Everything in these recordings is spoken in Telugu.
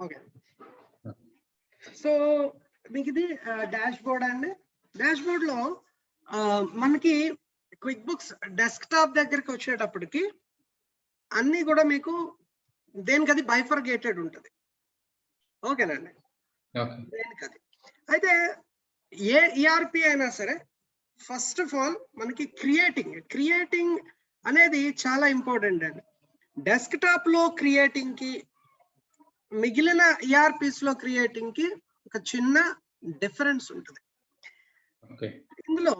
ఓకే, సో మీకు ఇది డాష్ బోర్డ్ అండి. డాష్ బోర్డ్ లో మనకి క్విక్ బుక్స్ డెస్క్టాప్ దగ్గరికి వచ్చేటప్పటికి అన్ని కూడా మీకు దేనికది బైఫర్గేటెడ్ ఉంటుంది. ఓకేనండి, దేనికది. అయితే ఏ ఈఆర్పి అయినా సరే ఫస్ట్ ఆఫ్ ఆల్ మనకి క్రియేటింగ్ అనేది చాలా ఇంపార్టెంట్ అండి. డెస్క్టాప్ లో క్రియేటింగ్ కి మిగిలిన ఈఆర్పిస్ లో క్రియేటింగ్ కి ఒక చిన్న డిఫరెన్స్ ఉంటుంది. ఇందులో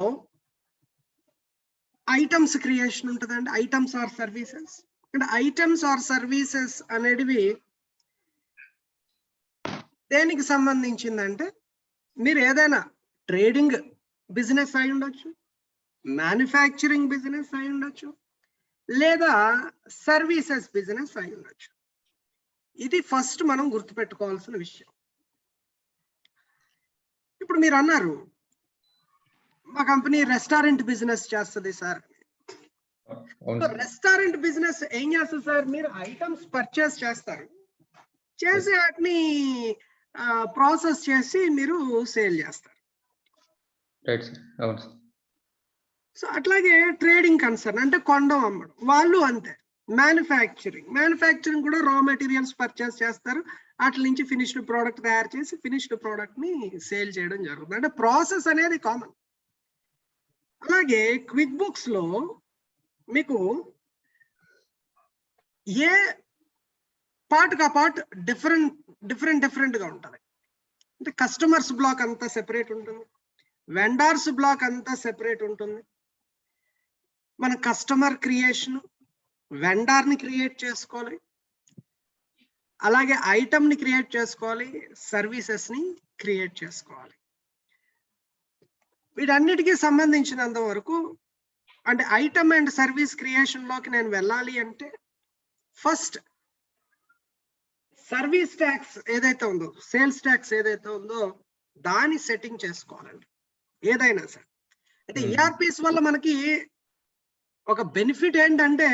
ఐటమ్స్ క్రియేషన్ ఉంటుందండి, ఐటమ్స్ ఆర్ సర్వీసెస్. అంటే ఐటమ్స్ ఆర్ సర్వీసెస్ అనేటివి దేనికి సంబంధించిందంటే మీరు ఏదైనా ట్రేడింగ్ బిజినెస్ అయి ఉండొచ్చు, మ్యానుఫ్యాక్చరింగ్ బిజినెస్ అయి ఉండొచ్చు, లేదా సర్వీసెస్ బిజినెస్ అయి ఉండొచ్చు. ఇది ఫస్ట్ మనం గుర్తుపెట్టుకోవాల్సిన విషయం. ఇప్పుడు మీరు అన్నారు మా కంపెనీ రెస్టారెంట్ బిజినెస్ చేస్తుంది సార్. రెస్టారెంట్ బిజినెస్ ఏం చేస్తుంది సార్? మీరు ఐటమ్స్ పర్చేస్ చేస్తారు, చేసి వాటిని ప్రాసెస్ చేసి మీరు సేల్ చేస్తారు. సో అట్లాగే ట్రేడింగ్ కన్సర్న్ అంటే కొనడం అమ్మడం, వాళ్ళు అంతే. మ్యానుఫ్యాక్చరింగ్ కూడా రా మెటీరియల్స్ పర్చేస్ చేస్తారు, వాటి నుంచి ఫినిష్డ్ ప్రోడక్ట్ తయారు చేసి ఫినిష్డ్ ప్రోడక్ట్ ని సేల్ చేయడం జరుగుతుంది. అంటే ప్రాసెస్ అనేది కామన్. అలాగే క్విక్ బుక్స్ లో మీకు ఏ పార్ట్ కా పార్ట్ డిఫరెంట్ గా ఉంటుంది. అంటే కస్టమర్స్ బ్లాక్ అంతా సెపరేట్ ఉంటుంది, వెండర్స్ బ్లాక్ అంతా సెపరేట్ ఉంటుంది. మన కస్టమర్ క్రియేషన్, వెండర్ ని క్రియేట్ చేసుకోవాలి, అలాగే ఐటమ్ ని క్రియేట్ చేసుకోవాలి, సర్వీసెస్ ని క్రియేట్ చేసుకోవాలి. వీటన్నిటికీ సంబంధించినంత వరకు అంటే ఐటమ్ అండ్ సర్వీస్ క్రియేషన్ లోకి నేను వెళ్ళాలి అంటే ఫస్ట్ సర్వీస్ ట్యాక్స్ ఏదైతే ఉందో, సేల్స్ ట్యాక్స్ ఏదైతే ఉందో దాని సెట్టింగ్ చేసుకోవాలండి ఏదైనా సరే. అయితే ఈఆర్పిస్ వల్ల మనకి ఒక బెనిఫిట్ ఏంటంటే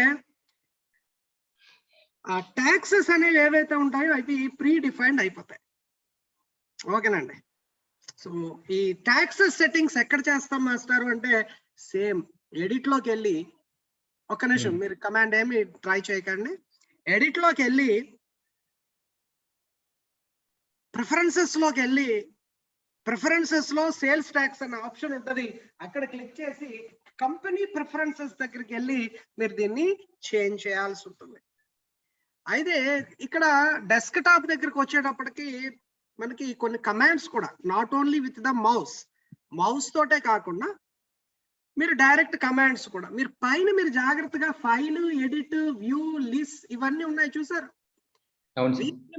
ఆ ట్యాక్సెస్ అనేవి ఏవైతే ఉంటాయో అవి ప్రీ డిఫైన్డ్ అయిపోతాయి. ఓకేనండి. సో ఈ ట్యాక్సెస్ సెట్టింగ్స్ ఎక్కడ చేస్తాం మాస్టర్ అంటే సేమ్ ఎడిట్ లోకి వెళ్ళి, ఒక్క నిమిషం మీరు కమాండ్ ఏమి ట్రై చేయకండి, ఎడిట్ లోకి వెళ్ళి ప్రిఫరెన్సెస్ లోకి వెళ్ళి ప్రిఫరెన్సెస్ లో సేల్స్ ట్యాక్స్ అనే ఆప్షన్ ఉంటుంది, అక్కడ క్లిక్ చేసి కంపెనీ ప్రిఫరెన్సెస్ దగ్గరికి వెళ్ళి మీరు దీన్ని చేంజ్ చేయాల్సి ఉంటుంది. అయితే ఇక్కడ డెస్క్ టాప్ దగ్గరికి వచ్చేటప్పటికి మనకి కొన్ని కమాండ్స్ కూడా not only with the mouse తోటే కాకుండా మీరు డైరెక్ట్ కమాండ్స్ కూడా మీరు పైన మీరు జాగ్రత్తగా ఫైల్, ఎడిట్, వ్యూ, లిస్ట్ ఇవన్నీ ఉన్నాయి చూసారు.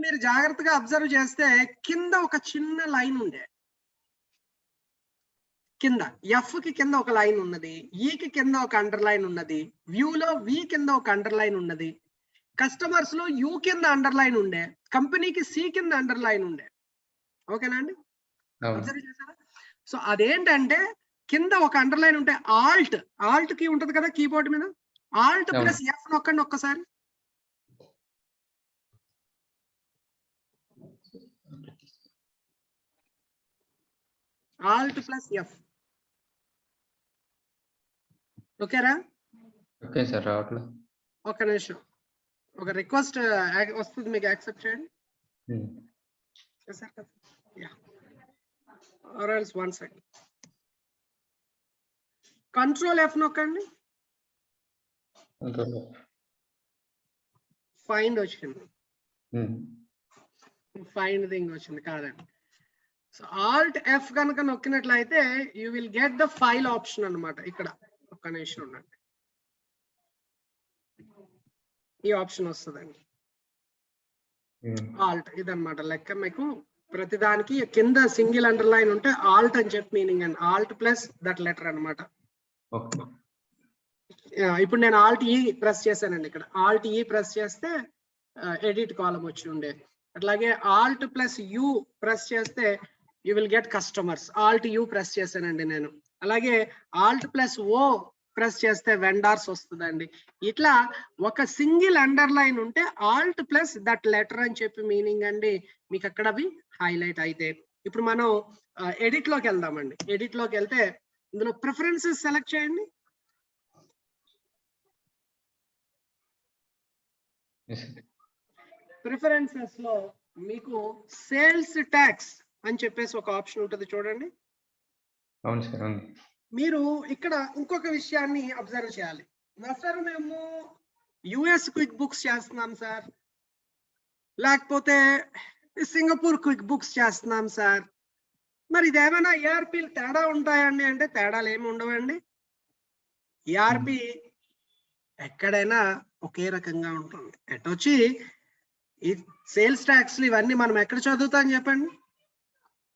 మీరు జాగ్రత్తగా అబ్జర్వ్ చేస్తే కింద ఒక చిన్న లైన్ ఉండే, కింద ఎఫ్ కి కింద ఒక లైన్ ఉన్నది, ఈకి కింద ఒక అండర్ లైన్ ఉన్నది, వ్యూలో వి కింద ఒక అండర్ లైన్ ఉన్నది, కస్టమర్స్ లో యూ కింద అండర్ లైన్ ఉండే, కంపెనీకి సి కింద అండర్ లైన్ ఉండే. ఓకేనా అండి? అబ్జర్వ్ చేశారా? సో అదేంటంటే కింద ఒక అండర్ లైన్ ఉంటే ఆల్ట్ కి ఉంటది కదా కీబోర్డ్ మీద, ఆల్ట్ ప్లస్ ఎఫ్ నొక్కండి ఒక్కసారి. Alt plus F. ఓకేరా? ఓకే సార్, రావట్లేదు. ఒక నిమిషం, ఒక రిక్వెస్ట్ వస్తుంది, మీకు యాక్సెప్ట్ చేయండి. Or else one second. Control F నొక్కండి. ఫైండ్ వచ్చింది, ఫైండ్ థింగ్ వచ్చింది కాదండి. సో ఆల్ట్ ఎఫ్ కనుక నొక్కినట్లయితే you will get the file option అన్నమాట. ఇక్కడ ఒక్క నిమిషం ఉండండి, ఈ ఆప్షన్ వస్తుందండి ఆల్ట్. ఇదన్నమాట లెక్క. మీకు ప్రతిదానికి కింద సింగిల్ అండర్ లైన్ ఉంటే ఆల్ట్ అని చెప్పి మీనింగ్ అండి, ఆల్ట్ ప్లస్ దట్ లెటర్ అనమాట. ఇప్పుడు నేను ఆల్ట్ ఈ ప్రెస్ చేశానండి, ఇక్కడ ఆల్ట్ ఈ ప్రెస్ చేస్తే ఎడిట్ కాలం వచ్చి ఉండేది. అట్లాగే ఆల్ట్ ప్లస్ యూ ప్రెస్ చేస్తే you will get customers, Alt you press చేశానండి నేను. అలాగే ఆల్ట్ ప్లస్ ఓ ప్రెస్ చేస్తే వెండార్స్ వస్తుందండి. ఇట్లా ఒక సింగిల్ అండర్లైన్ ఉంటే ఆల్ట్ ప్లస్ దట్ లెటర్ అని చెప్పి మీనింగ్ అండి. మీకు అక్కడ అవి హైలైట్ అయితే ఇప్పుడు మనం ఎడిట్ లోకి వెళ్దామండి. ఎడిట్ లోకి వెళ్తే ఇందులో ప్రిఫరెన్సెస్ సెలెక్ట్ చేయండి. ప్రిఫరెన్సెస్ లో మీకు సేల్స్ ట్యాక్స్ అని చెప్పేసి ఒక ఆప్షన్ ఉంటుంది చూడండి. అవును సార్, అవును. మీరు ఇక్కడ ఇంకొక విషయాన్ని అబ్జర్వ్ చేయాలి. సార్ మేము యుఎస్ క్విక్ బుక్స్ చేస్తున్నాం సార్, లేకపోతే సింగపూర్ క్విక్ బుక్స్ చేస్తున్నాం సార్, మరి ఇదేమైనా ఈఆర్పీలు తేడా ఉంటాయండి అంటే తేడాలు ఏమి ఉండవండి. ఈఆర్పి ఎక్కడైనా ఒకే రకంగా ఉంటుంది. ఎటొచ్చి ఈ సేల్స్ ట్యాక్స్ ఇవన్నీ మనం ఎక్కడ చదువుతాం చెప్పండి.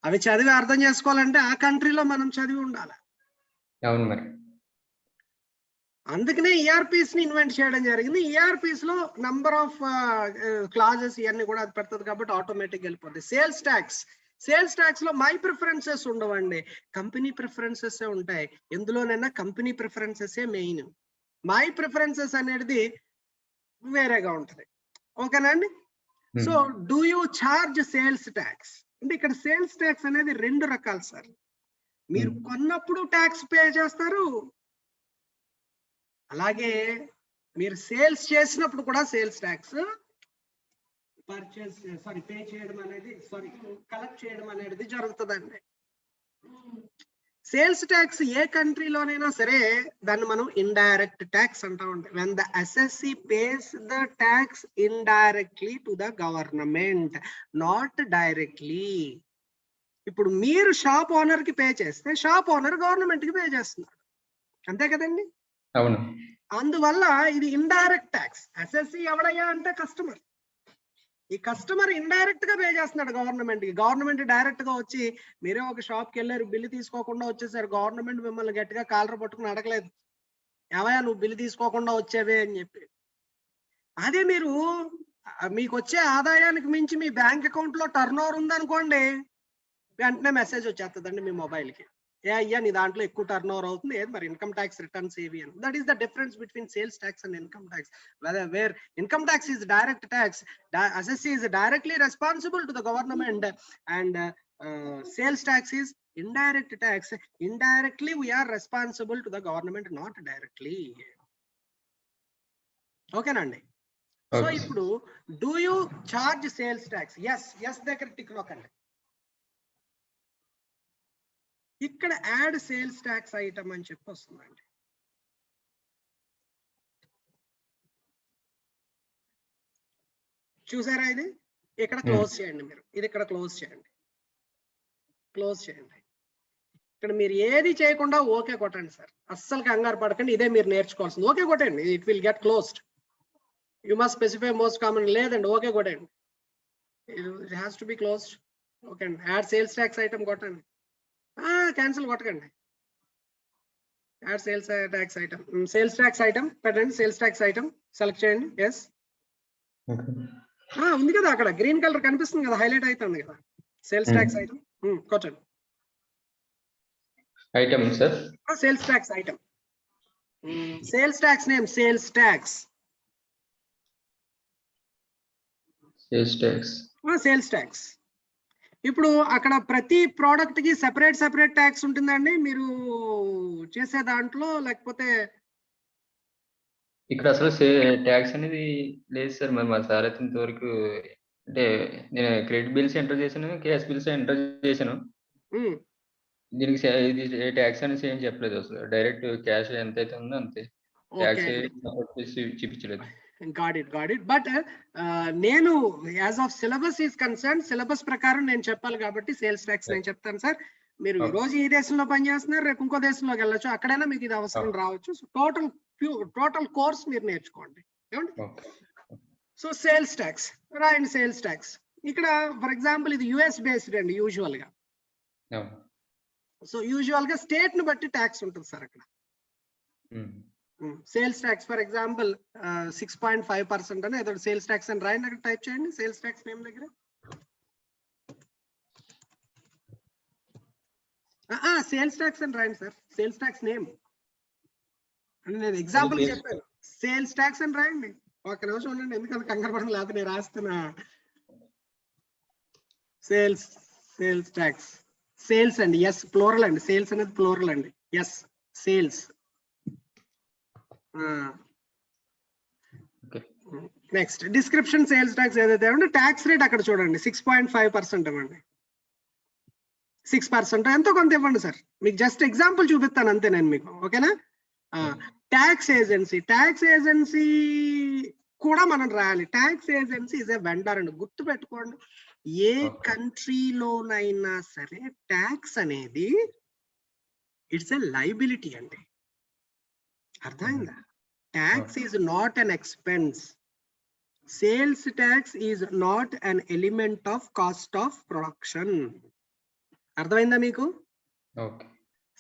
అవి చదివి అర్థం చేసుకోవాలంటే ఆ కంట్రీలో మనం చదివి ఉండాలి. అవును మరి. అందుకనే ఈఆర్పీస్ ని ఇన్వెంట్ చేయడం జరిగింది. ఈఆర్పీస్ లో నంబర్ ఆఫ్ క్లాజెస్ ఇవన్నీ కూడా అది పెడుతుంది కాబట్టి ఆటోమేటిక్ వెళ్ళిపోతుంది. సేల్స్ ట్యాక్స్ లో మై ప్రిఫరెన్సెస్ ఉండవండి, కంపెనీ ప్రిఫరెన్సెస్ ఉంటాయి. ఎందులోనైనా company preferences main, my preferences అనేది వేరేగా ఉంటుంది. ఓకేనండి. So do you charge sales tax అంటే ఇక్కడ సేల్స్ ట్యాక్స్ అనేది రెండు రకాలు సార్. మీరు కొన్నప్పుడు ట్యాక్స్ పే చేస్తారు, అలాగే మీరు సేల్స్ చేసినప్పుడు కూడా సేల్స్ ట్యాక్స్ పే చేయడం అనేది కలెక్ట్ చేయడం అనేది జరుగుతుందండి. సేల్స్ ట్యాక్స్ ఏ కంట్రీలోనైనా సరే దాన్ని మనం ఇండైరెక్ట్ ట్యాక్స్ అంటా ఉంటాం. when the assessee pays the tax indirectly to the government, not directly. ఇప్పుడు మీరు షాప్ ఓనర్ కి పే చేస్తే షాప్ ఓనర్ గవర్నమెంట్ కి పే చేస్తున్నాడు, అంతే కదండి. అవును. అందువల్ల ఇది ఇండైరెక్ట్ ట్యాక్స్. అసెస్సీ ఎవడయ్యా అంటే కస్టమర్. ఈ కస్టమర్ ఇండైరెక్ట్ గా పే చేస్తున్నాడు గవర్నమెంట్ కి. గవర్నమెంట్ డైరెక్ట్ గా వచ్చి మీరే ఒక షాప్ కి వెళ్ళారు, బిల్లు తీసుకోకుండా వచ్చేసారు, గవర్నమెంట్ మిమ్మల్ని గట్టిగా కాలర్ పట్టుకుని అడగలేదు ఏవయ్యా నువ్వు బిల్లు తీసుకోకుండా వచ్చేవే అని చెప్పి. అదే మీరు మీకు వచ్చే ఆదాయానికి మించి మీ బ్యాంక్ అకౌంట్ లో టర్న్ ఓవర్ ఉందనుకోండి, వెంటనే మెసేజ్ వచ్చేస్తుందండి మీ మొబైల్ కి, ఏ అయ్యా నీ దాంట్లో ఎక్కువ టర్న్ ఓవర్ అవుతుంది, ఏది మరి ఇన్కమ్ ట్యాక్స్ రిటర్న్స్ ఏవి అని. That is the difference between sales tax and income tax. Where income tax is direct tax, assessee is directly responsible to the government, and sales tax is indirect tax. Indirectly we are responsible to the government, not directly. ఓకేనండి. సో ఇప్పుడు do you charge sales tax? Yes దగ్గర టిక్ నొక్కండి. ఇక్కడ యాడ్ సేల్స్ ట్యాక్స్ ఐటమ్ అని చెప్పి వస్తుందండి. చూసారా? ఇది ఇక్కడ క్లోజ్ చేయండి. మీరు ఇది ఇక్కడ క్లోజ్ చేయండి. ఇక్కడ మీరు ఏది చేయకుండా ఓకే కొట్టండి సార్. అస్సలు కంగారు పడకండి, ఇదే మీరు నేర్చుకోవాల్సింది. ఓకే కొట్టండి, it will get closed. You must specify most common. లేదండి, ఓకే కొట్టండి, it has to be closed. Okay అండి. యాడ్ సేల్స్ ట్యాక్స్ ఐటమ్ కొట్టండి. క్యాన్సిల్ కొట్టకండి. Add sales tax item, sales tax item పెట్టండి. సేల్స్ ట్యాక్స్ ఐటమ్ సెలెక్ట్ చేయండి. ఎస్ ఉంది కదా, అక్కడ గ్రీన్ కలర్ కనిపిస్తుంది కదా, హైలైట్ అవుతుంది కదా, సేల్స్ ట్యాక్స్ ఐటమ్ కొట్టండి. Item sir, sales tax item, sales tax name sales tax. Sales tax. ఇప్పుడు అక్కడ ప్రతి ప్రోడక్ట్ కి సెపరేట్ ట్యాక్స్ ఉంటుందండి మీరు చేసే దాంట్లో, లేకపోతే ఇక్కడ అసలు ట్యాక్స్ అనేది లేదు సార్. మరి మా సార్ అయితే ఇంతవరకు, అంటే నేను క్రెడిట్ బిల్స్ ఎంటర్ చేశాను, క్యాష్ బిల్స్ ఎంటర్ చేశాను, దీనికి ఇది ట్యాక్స్ అనేది ఏం చెప్పలేదు అసలు. డైరెక్ట్ క్యాష్ ఎంత అయితే ఉందో అంతే, ట్యాక్స్ చూపించలేదు. Got it. బట్ నేను as of syllabus is concern, syllabus ప్రకారం నేను చెప్పాలి కాబట్టి సేల్స్ ట్యాక్స్ నేను చెప్తాను సార్. మీరు ఈ రోజు ఈ దేశంలో పనిచేస్తున్నారు, రేపు ఇంకో దేశంలోకి వెళ్ళొచ్చు, అక్కడైనా మీకు ఇది అవసరం రావచ్చు. సో టోటల్ కోర్స్ మీరు నేర్చుకోండి. సో సేల్స్ ట్యాక్స్ రాయండి. సేల్స్ ట్యాక్స్ ఇక్కడ ఫర్ ఎగ్జాంపుల్ ఇది యుఎస్ బేస్డ్ అండి యూజువల్ గా. సో యూజువల్ గా స్టేట్ ను బట్టి ట్యాక్స్ ఉంటుంది సార్ అక్కడ. సేల్స్ ట్యాక్స్ ఫర్ ఎగ్జాంపుల్ 6.5% అని ఏదో సేల్స్ ట్యాక్స్ అని రాయండి. అక్కడ టైప్ చేయండి సేల్స్ ట్యాక్స్ నేమ్ దగ్గర. సేల్స్ ట్యాక్స్ అని రాయండి సార్, సేల్స్ ట్యాక్స్ నేమ్. అంటే నేను ఎగ్జాంపుల్ చెప్పాను, సేల్స్ ట్యాక్స్ అని రాయండి. ఒక నిమిషం ఉండండి, ఎందుకంటే కంగారు పడడం, లేకపోతే నేను రాస్తున్నా. సేల్స్ ట్యాక్స్, సేల్స్ అండి, ఎస్ ప్లోరల్ అండి, సేల్స్ అనేది ప్లోరల్ అండి, S sales. Next description sales tax ఏదైతే అంటే ట్యాక్స్ రేట్ అక్కడ చూడండి 6.5% ఇవ్వండి, 6% ఎంతో కొంత ఇవ్వండి సార్. మీకు జస్ట్ ఎగ్జాంపుల్ చూపిస్తాను అంతే నేను మీకు, ఓకేనా. ట్యాక్స్ ఏజెన్సీ కూడా మనం రాయాలి. Tax agency is a vendor అండి, గుర్తు పెట్టుకోండి. ఏ కంట్రీలోనైనా సరే ట్యాక్స్ అనేది ఇట్స్ ఎ లైబిలిటీ అండి, అర్థమైందా. Tax is not an expense. Sales tax is not an element of cost of production. అర్థమైందా మీకు?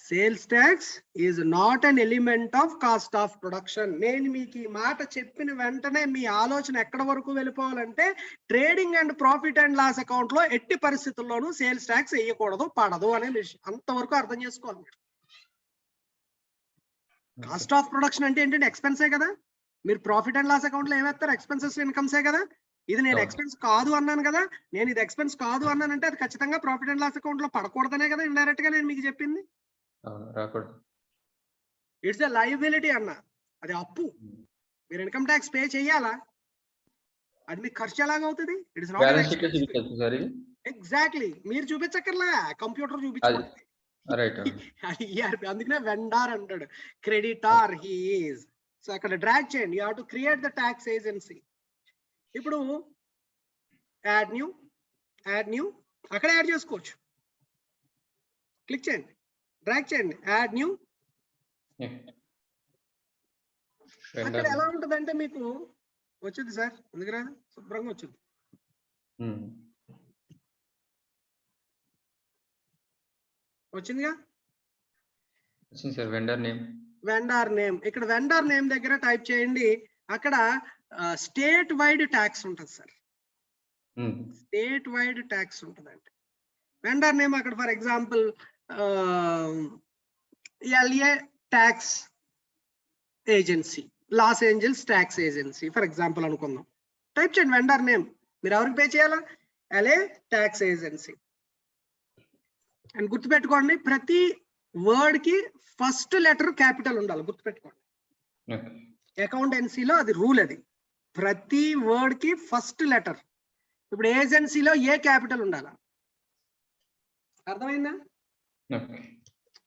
Sales tax is not an element of cost of production. నేను మీకు ఈ మాట చెప్పిన వెంటనే మీ ఆలోచన ఎక్కడ వరకు వెళ్ళిపోవాలంటే, trading and profit and loss account లో ఎట్టి పరిస్థితుల్లోనూ సేల్స్ ట్యాక్స్ వేయకూడదు, పడదు అనే విషయం అంతవరకు అర్థం చేసుకోవాలి మీరు. కాస్ట్ ఆఫ్ ప్రొడక్షన్ అంటే ఏంటంటే ఎక్స్పెన్సే కదా. మీరు ప్రాఫిట్ అండ్ లాస్ అకౌంట్ లో ఏమేస్తారు? ఎక్స్పెన్సెస్ ఇన్కమ్సే కదా. ఇది నేను ఎక్స్పెన్స్ కాదు అన్నాను కదా, నేను ఇది ఎక్స్పెన్స్ కాదు అన్నానంటే అది ఖచ్చితంగా ప్రాఫిట్ అండ్ లాస్ అకౌంట్ లో పడకూడదనే కదా ఇండైరెక్ట్ గా నేను మీకు చెప్పింది. ఇట్స్ ఎ లయబిలిటీ అన్న, అది అప్పు. మీరు ఇన్కమ్ ట్యాక్స్ పే చేయాలా, అది మీకు ఖర్చు ఎలాగవుతుంది? It is not exactly. మీరు చూపించక్కర్లా, కంప్యూటర్ చూపించుకోండి. అందుకనే వెండార్ అంటాడు, క్రెడిటార్ హీ ఈజ్. సో అక్కడ డ్రాగ్ చేయండి, you have to create the tax agency. ఇప్పుడు యాడ్ న్యూ అక్కడ యాడ్ చేసుకోవచ్చు, క్లిక్ చేయండి, డ్రాగ్ చేయండి, యాడ్ న్యూ. అక్కడ ఎలా ఉంటుందంటే మీకు వచ్చింది సార్, ఎందుకురా శుభ్రంగా వచ్చింది. వచ్చిందిగా వెండార్ నేమ్. ఇక్కడ వెండార్ నేమ్ దగ్గర టైప్ చేయండి, అక్కడ స్టేట్ వైడ్ ట్యాక్స్ ఉంటుంది సార్, స్టేట్ వైడ్ ట్యాక్స్ ఉంటుందండి. వెండార్ నేమ్ అక్కడ for example LA tax agency, Los Angeles tax agency for example అనుకుందాం. టైప్ చేయండి వెండార్ నేమ్. మీరు ఎవరికి పే చేయాలా? LA tax agency. అండ్ గుర్తుపెట్టుకోండి, ప్రతి వర్డ్ కి ఫస్ట్ లెటర్ క్యాపిటల్ ఉండాలి, గుర్తుపెట్టుకోండి. అకౌంటెన్సీలో అది రూల్, అది ప్రతి వర్డ్ కి ఫస్ట్ లెటర్. ఇప్పుడు ఏజెన్సీలో ఏ క్యాపిటల్ ఉండాలా, అర్థమైందా?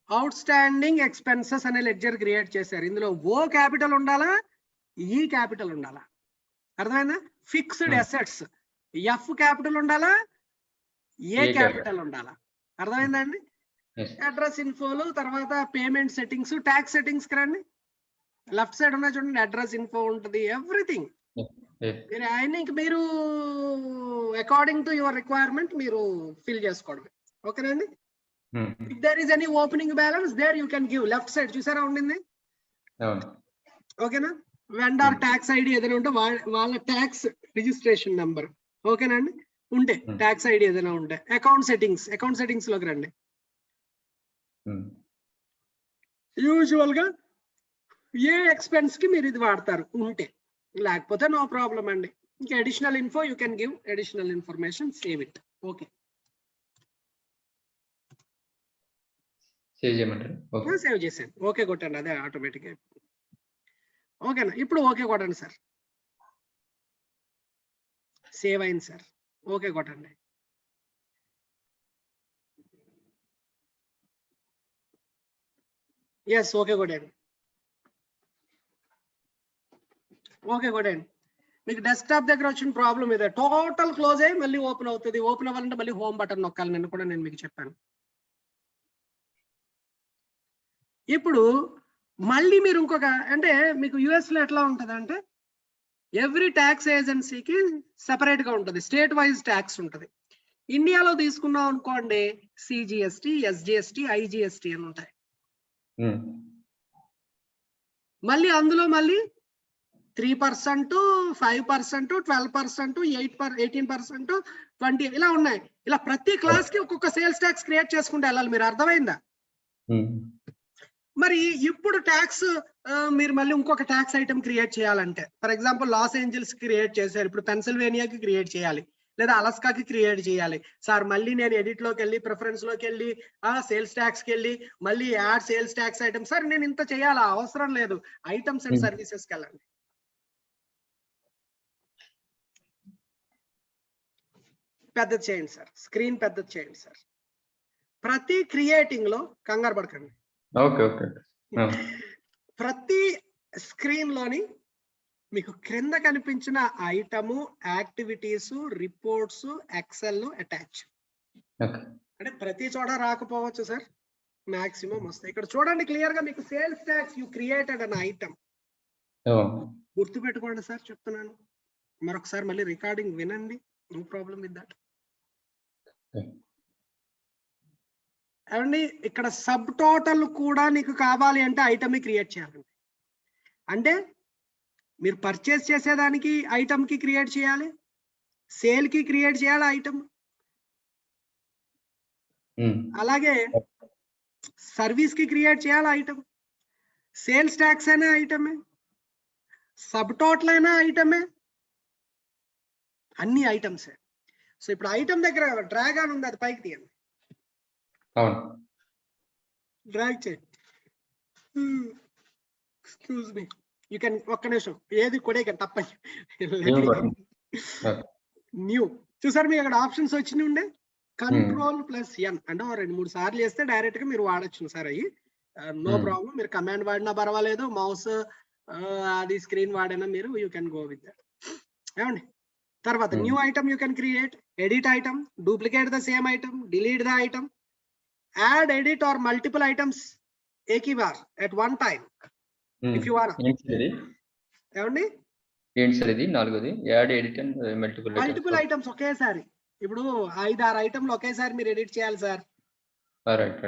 అవుట్ స్టాండింగ్ ఎక్స్పెన్సెస్ అనే లెడ్జర్ క్రియేట్ చేశారు, ఇందులో ఓ క్యాపిటల్ ఉండాలా, ఈ క్యాపిటల్ ఉండాలా, అర్థమైందా? ఫిక్స్డ్ అసెట్స్ ఎఫ్ క్యాపిటల్ ఉండాలా, ఏ క్యాపిటల్ ఉండాలా, అర్థమైందా అండి? అడ్రస్ ఇన్ఫోలు, తర్వాత పేమెంట్ సెట్టింగ్స్, ట్యాక్స్ సెట్టింగ్స్ రండి. లెఫ్ట్ సైడ్ ఉన్నాయి చూడండి, అడ్రస్ ఇన్ఫో ఉంటుంది, ఎవ్రీథింగ్. మీరు అకార్డింగ్ టు యువర్ రిక్వైర్మెంట్ మీరు ఫిల్ చేసుకోవడమే, ఓకేనండి. If there is any opening balance there you can give. Left side చూసారా ఉండింది, ఓకేనా. వెండార్ ట్యాక్స్ ఐడి ఏదైనా ఉంటే వాళ్ళ ట్యాక్స్ రిజిస్ట్రేషన్ నెంబర్, ఓకేనండి, ఉంటే ట్యాక్స్ ఐడి ఏదైనా ఉంటే. అకౌంట్ సెట్టింగ్స్ లోకి రండి. యూజువల్ గా ఏ ఎక్స్పెన్స్ కి మీరు ఇది వాడతారు ఉంటే, లేకపోతే నో ప్రాబ్లం అండి. ఇంకా additional info you can give additional information, save it. Okay, save చేసాను, ఓకే కొట్టండి, అదే ఆటోమేటిక్ గా. ఓకేనా, ఇప్పుడు ఓకే కొట్టండి సార్, సేవ్ అయింది సార్, ఓకే కొట్టండి. ఎస్, ఓకే కొట్టండి, ఓకే కొట్టండి. మీకు డెస్క్టాప్ దగ్గర వచ్చిన ప్రాబ్లం ఇదే, టోటల్ క్లోజ్ అయ్యి మళ్ళీ ఓపెన్ అవుతుంది. ఓపెన్ అవ్వాలంటే మళ్ళీ హోమ్ బటన్ నొక్కాలి, నేను కూడా మీకు చెప్పాను. ఇప్పుడు మళ్ళీ మీరు ఇంకొక, అంటే మీకు యుఎస్ లో ఎట్లా ఉంటుంది అంటే, ఎవ్రీ ట్యాక్స్ ఏజెన్సీకి సెపరేట్ గా ఉంటుంది, స్టేట్ వైజ్ ట్యాక్స్ ఉంటుంది. ఇండియాలో తీసుకున్నాం అనుకోండి, సిజిఎస్టి, ఎస్జిఎస్టి, ఐజిఎస్టి అని ఉంటాయి. మళ్ళీ అందులో మళ్ళీ 3%, 5%, 12%, 18%, 20 ఇలా ఉన్నాయి. ఇలా ప్రతి క్లాస్ కి ఒక్కొక్క సేల్స్ ట్యాక్స్ క్రియేట్ చేసుకుంటే వెళ్ళాలి, మీరు అర్థమైందా? మరి ఇప్పుడు ట్యాక్స్ మీరు మళ్ళీ ఇంకొక ట్యాక్స్ ఐటమ్ క్రియేట్ చేయాలంటే, for example Los Angeles create చేశారు, ఇప్పుడు పెన్సిల్వేనియాకి క్రియేట్ చేయాలి, లేదా అలస్కాకి క్రియేట్ చేయాలి. సార్ మళ్ళీ నేను ఎడిట్ లోకి వెళ్ళి, ప్రిఫరెన్స్ లోకి వెళ్ళి, సేల్స్ ట్యాక్స్ కి వెళ్ళి మళ్ళీ add sales tax item, sir నేను ఇంత చేయాలా? అవసరం లేదు, ఐటమ్స్ అండ్ సర్వీసెస్ కి వెళ్ళండి. పెద్దది చేయండి సార్, స్క్రీన్ పెద్దది చేయండి సార్. ప్రతి క్రియేటింగ్ లో కంగారు పడకండి. ప్రతి స్క్రీన్ లోని మీకు క్రింద కనిపించిన item, activities, reports, excel attach. అంటే ప్రతి చోట రాకపోవచ్చు సార్, మాక్సిమం వస్తాయి. ఇక్కడ చూడండి క్లియర్ గా మీకు sales tax you created an item. గుర్తు పెట్టుకోండి సార్, చెప్తున్నాను. మరొకసారి మళ్ళీ రికార్డింగ్ వినండి, నో ప్రాబ్లం విత్ దట్. ఏమండి ఇక్కడ సబ్ టోటల్ కూడా నీకు కావాలి అంటే ఐటమ్ క్రియేట్ చేయాలండి. అంటే మీరు పర్చేస్ చేసేదానికి ఐటమ్ కి క్రియేట్ చేయాలి, సేల్ కి క్రియేట్ చేయాలి ఐటమ్, అలాగే సర్వీస్ కి క్రియేట్ చేయాలి ఐటమ్, సేల్స్ ట్యాక్స్ అయినా ఐటమే, సబ్ టోటల్ అయినా ఐటమే, అన్ని ఐటమ్సే. సో ఇప్పుడు ఐటమ్ దగ్గర డ్రాగ్ అని ఉంది, అది పైకి తీయండి, డ్రాగ్ చేయండి. ఎక్స్క్యూజ్ మీ, యూ కెన్, ఒక్క నిమిషం, ఏది కూడా తప్ప న్యూ చూసారు మీకు అక్కడ ఆప్షన్స్ వచ్చినాయి ఉండే, Ctrl+N అంటే 2-3 సార్లు చేస్తే డైరెక్ట్ గా మీరు వాడచ్చు సార్. అయ్యి నో ప్రాబ్లం, మీరు కమాండ్ వాడినా పర్వాలేదు, మౌస్ అది స్క్రీన్ వాడినా మీరు you can go with that. ఏమండి తర్వాత new item you can create, edit item, duplicate the same item, delete the item, add, edit or multiple items एक ही बार at one time if you want. ఏమండి ఏంటి సార్ ఇది నాలుగోది, add, edit and multiple items ఒకేసారి. ఇప్పుడు 5-6 ఐటమ్లు ఒకేసారి మీరు ఎడిట్ చేయాలి సార్. రైట్.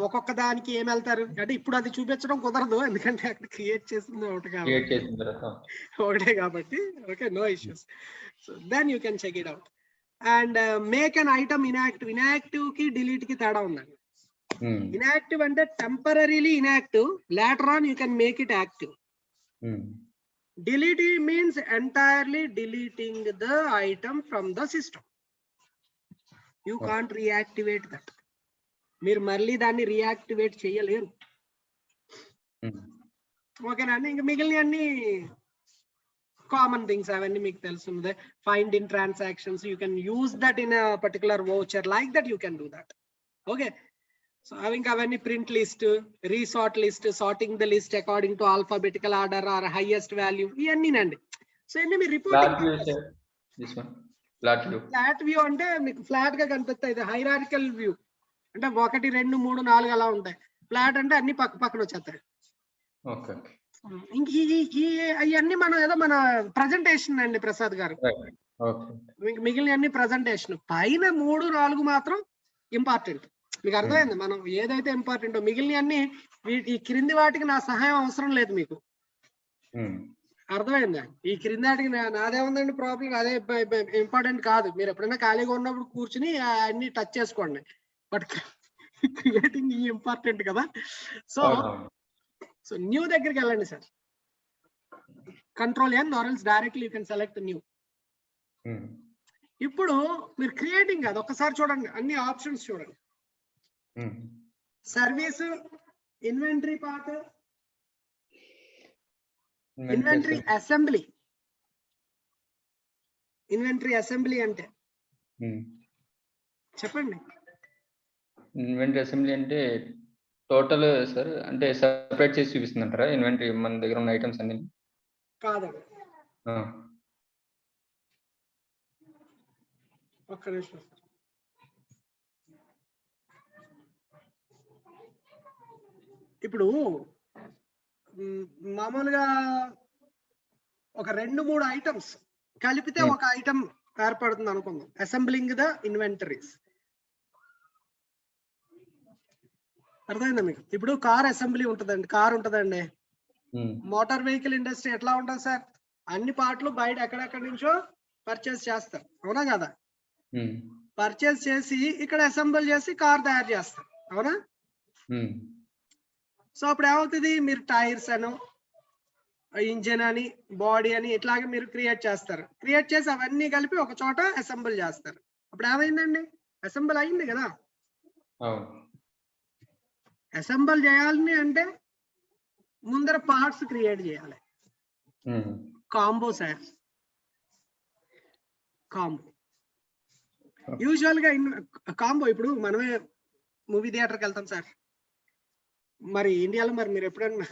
ఒక్కొక్క దానికి ఏం వెళ్తారు అంటే ఇప్పుడు అది చూపించడం కుదరదు, ఎందుకంటే అక్కడ క్రియేట్ చేసింది ఒకటే కాబట్టి. Okay, no issues. So then you can check it out. And make an item inactive. Inactive కి డిలీట్ కి తేడా ఉందండి. ఇన్యాక్టివ్ అంటే temporarily inactive, later on you can make it active. Delete means entirely deleting the item from the system. You can't reactivate that. మీరు మళ్ళీ దాన్ని రీయాక్టివేట్ చేయలేరు. ఓకేనా అండి. ఇంకా మిగిలిన అన్ని కామన్ థింగ్స్, అవన్నీ మీకు తెలుస్తుంది. Find in transactions, you can use that in particular voucher, like that you can do that. Okay, so అవి ఇంకా అవన్నీ print list, resort list, sorting the list according to alphabetical order or highest value, ఇవన్నీనండి. సో ఇవన్నీ మీరు రిపోర్టింగ్. ఫ్లాట్ వ్యూ అంటే మీకు ఫ్లాట్ గా కనిపిస్తాయి. ఇది హైరార్కికల్ వ్యూ అంటే 1, 2, 3, 4 అలా ఉంటాయి. ఫ్లాట్ అంటే అన్ని పక్కన వచ్చేస్తాయి. ఇంక ఇవన్నీ మనం ఏదో మన ప్రజెంటేషన్ అండి ప్రసాద్ గారు. మిగిలిన అన్ని ప్రజెంటేషన్. పైన 3, 4 మాత్రం ఇంపార్టెంట్. మీకు అర్థమైంది, మనం ఏదైతే ఇంపార్టెంటో మిగిలిన అన్ని ఈ క్రింది వాటికి నా సహాయం అవసరం లేదు మీకు. అర్థమైందా? ఈ క్రింది వాటికి నాదే ఉందండి ప్రాబ్లం, అదే ఇంపార్టెంట్ కాదు. మీరు ఎప్పుడైనా ఖాళీగా ఉన్నప్పుడు కూర్చుని అన్ని టచ్ చేసుకోండి. బట్ క్రియేటింగ్ ఈ ఇంపార్టెంట్ కదా. సో న్యూ దగ్గరికి వెళ్ళండి sir. Ctrl+N or else directly you can select new. ఇప్పుడు మీరు క్రియేటింగ్ కాదు, ఒక్కసారి చూడండి, అన్ని ఆప్షన్స్ చూడండి. Service, inventory part, inventory assembly. Inventory assembly అంటే చెప్పండి. ఇన్వెంటరీ అసెంబ్లీ అంటే టోటల్ సార్, అంటే సెపరేట్ చేసి చూపిస్తుందంటారా ఇన్వెంటరీ మన దగ్గర ఉన్న ఐటమ్స్ అన్ని? కాదండి, ఒక్క నిమిషం. ఇప్పుడు మామూలుగా ఒక 2-3 ఐటమ్స్ కలిపితే ఒక ఐటమ్ ఏర్పడుతుంది అనుకుందాం. Assembling the inventories. అర్థమైందా మీకు? ఇప్పుడు కార్ అసెంబ్లీ ఉంటుందండి, కార్ ఉంటుందండి. మోటార్ వెహికల్ ఇండస్ట్రీ ఎట్లా ఉంటుంది సార్? అన్ని పార్ట్లు బయట ఎక్కడెక్కడి నుంచో పర్చేస్ చేస్తారు, అవునా కదా? పర్చేస్ చేసి ఇక్కడ అసెంబుల్ చేసి కార్ తయారు చేస్తారు, అవునా? సో అప్పుడు ఏమవుతుంది, మీరు టైర్స్ అను, ఇంజిన్ అని, బాడీ అని ఇట్లాగే మీరు క్రియేట్ చేస్తారు. క్రియేట్ చేసి అవన్నీ కలిపి ఒక చోట అసెంబుల్ చేస్తారు. అప్పుడు ఏమైందండి, అసెంబుల్ అయింది కదా. అసెంబుల్ చేయాలని అంటే ముందర పార్ట్స్ క్రియేట్ చేయాలి. Combo sir, combo. యూజువల్ గా కాంబో, ఇప్పుడు మనమే మూవీ థియేటర్కి వెళ్తాం సార్, మరి ఇండియాలో మరి మీరు ఎప్పుడైనా